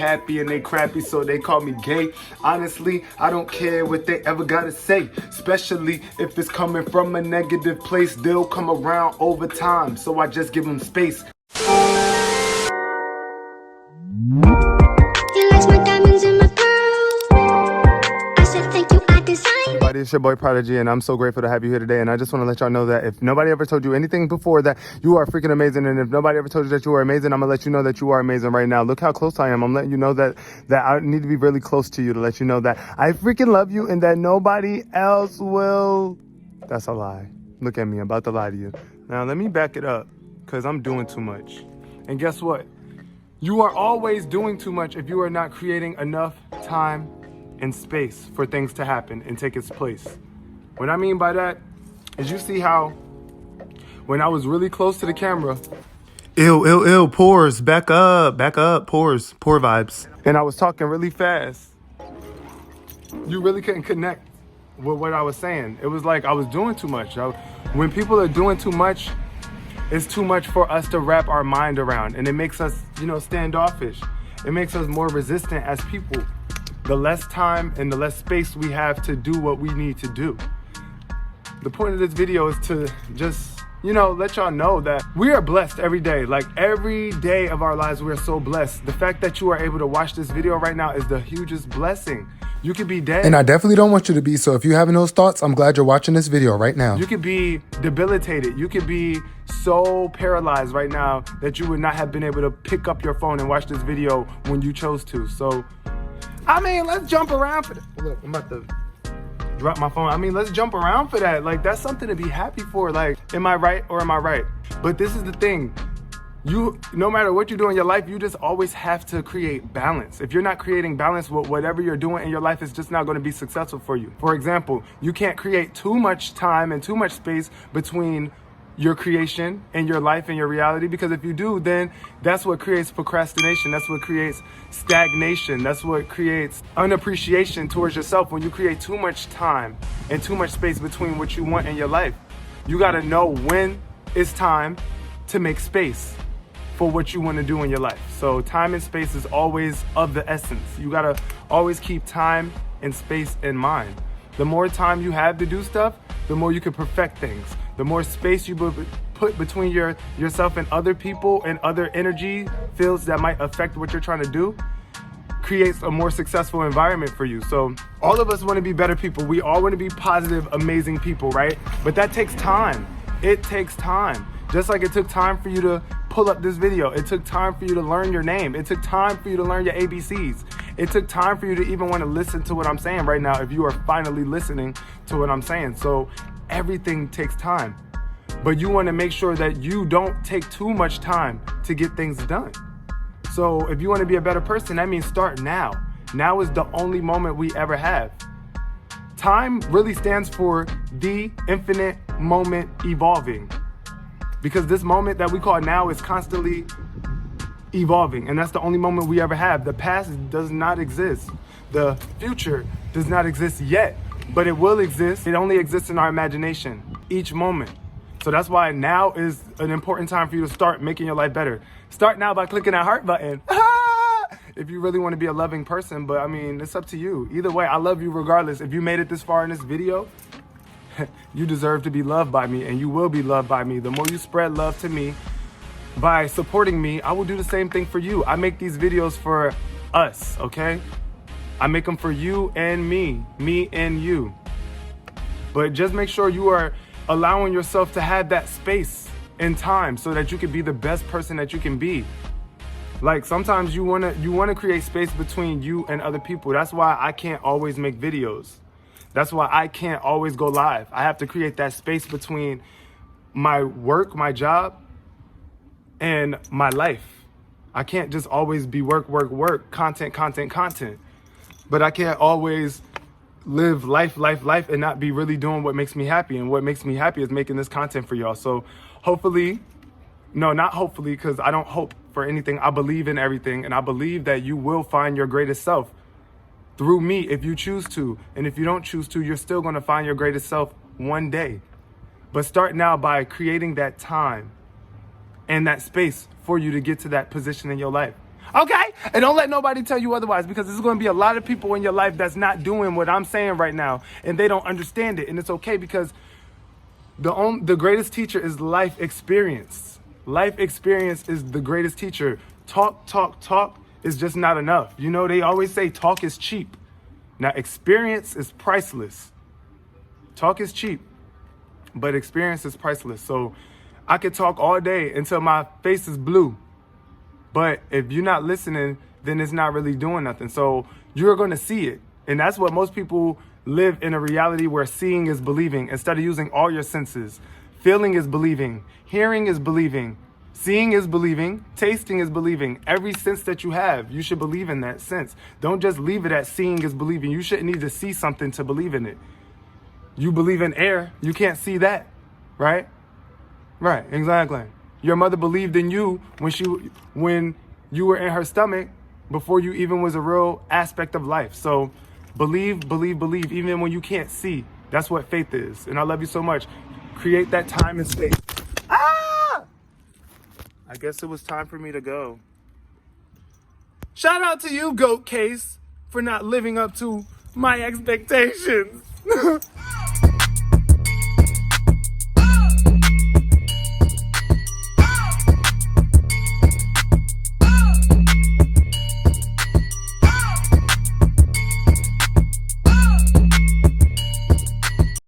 happy and they crappy, so they call me gay. Honestly, I don't care what they ever gotta say, especially if it's coming from a negative place. They'll come around over time, so I just give them space. Everybody, it's your boy Prod.OG, and I'm so grateful to have you here today. And I just want to let y'all know that if nobody ever told you anything before, that you are freaking amazing. And if nobody ever told you that you are amazing, I'm gonna let you know that you are amazing right now. Look how close I am. I'm letting you know that I need to be really close to you to let you know that I freaking love you and that nobody else will. That's a lie. Look at me, I'm about to lie to you. Now let me back it up, because I'm doing too much. And guess what? You are always doing too much if you are not creating enough time and space for things to happen and take its place. What I mean by that is, you see how when I was really close to the camera, pores, back up, pores, pore vibes. And I was talking really fast. You really couldn't connect with what I was saying. It was like I was doing too much. When people are doing too much, it's too much for us to wrap our mind around, and it makes us, standoffish. It makes us more resistant as people. The less time and the less space we have to do what we need to do. The point of this video is to just, let y'all know that we are blessed every day. Like, every day of our lives, we are so blessed. The fact that you are able to watch this video right now is the hugest blessing. You could be dead. And I definitely don't want you to be, so if you're having those thoughts, I'm glad you're watching this video right now. You could be debilitated. You could be so paralyzed right now that you would not have been able to pick up your phone and watch this video when you chose to. So, let's jump around for that. Look, I'm about to drop my phone. Let's jump around for that. Like, that's something to be happy for. Like, am I right or am I right? But this is the thing. No matter what you do in your life, you just always have to create balance. If you're not creating balance with whatever you're doing in your life, it's just not going to be successful for you. For example, you can't create too much time and too much space between your creation and your life and your reality, because if you do, then that's what creates procrastination. That's what creates stagnation. That's what creates unappreciation towards yourself. When you create too much time and too much space between what you want in your life, you got to know when it's time to make space for what you want to do in your life. So time and space is always of the essence. You got to always keep time and space in mind. The more time you have to do stuff, the more you can perfect things. The more space you put between yourself and other people and other energy fields that might affect what you're trying to do, creates a more successful environment for you. So all of us want to be better people. We all want to be positive, amazing people, right? But that takes time. It takes time. Just like it took time for you to pull up this video. It took time for you to learn your name. It took time for you to learn your ABCs. It took time for you to even want to listen to what I'm saying right now, if you are finally listening to what I'm saying. So everything takes time. But you want to make sure that you don't take too much time to get things done. So if you want to be a better person, that means start now. Now is the only moment we ever have. Time really stands for the infinite moment evolving. Because this moment that we call now is constantly evolving, and that's the only moment we ever have. The past does not exist. The future does not exist yet, but it will exist. It only exists in our imagination, each moment. So that's why now is an important time for you to start making your life better. Start now by clicking that heart button. If you really want to be a loving person, but it's up to you. Either way, I love you regardless. If you made it this far in this video, you deserve to be loved by me, and you will be loved by me. The more you spread love to me by supporting me, I will do the same thing for you. I make these videos for us, okay? I make them for you and me and you. But just make sure you are allowing yourself to have that space and time so that you can be the best person that you can be. Like, sometimes you wanna create space between you and other people. That's why I can't always make videos. That's why I can't always go live. I have to create that space between my work, my job, and my life. I can't just always be work, content. But I can't always live life, and not be really doing what makes me happy. And what makes me happy is making this content for y'all. So hopefully, no, not hopefully, because I don't hope for anything. I believe in everything, and I believe that you will find your greatest self through me if you choose to. And if you don't choose to, you're still going to find your greatest self one day. But start now by creating that time and that space for you to get to that position in your life. Okay? And don't let nobody tell you otherwise, because there's going to be a lot of people in your life that's not doing what I'm saying right now, and they don't understand it. And it's okay, because the greatest teacher is life experience. Life experience is the greatest teacher. Talk is just not enough. You know, they always say talk is cheap. Now, experience is priceless. Talk is cheap, but experience is priceless. So I could talk all day until my face is blue. But if you're not listening, then it's not really doing nothing. So you're going to see it. And that's what most people live in, a reality where seeing is believing instead of using all your senses. Feeling is believing. Hearing is believing. Seeing is believing. Tasting is believing. Every sense that you have, you should believe in that sense. Don't just leave it at seeing is believing. You shouldn't need to see something to believe in it. You believe in air. You can't see that, right? Right, exactly. Your mother believed in you when you were in her stomach before you even was a real aspect of life. So believe, even when you can't see. That's what faith is. And I love you so much. Create that time and space. Ah! I guess it was time for me to go. Shout out to you, Goat Case, for not living up to my expectations.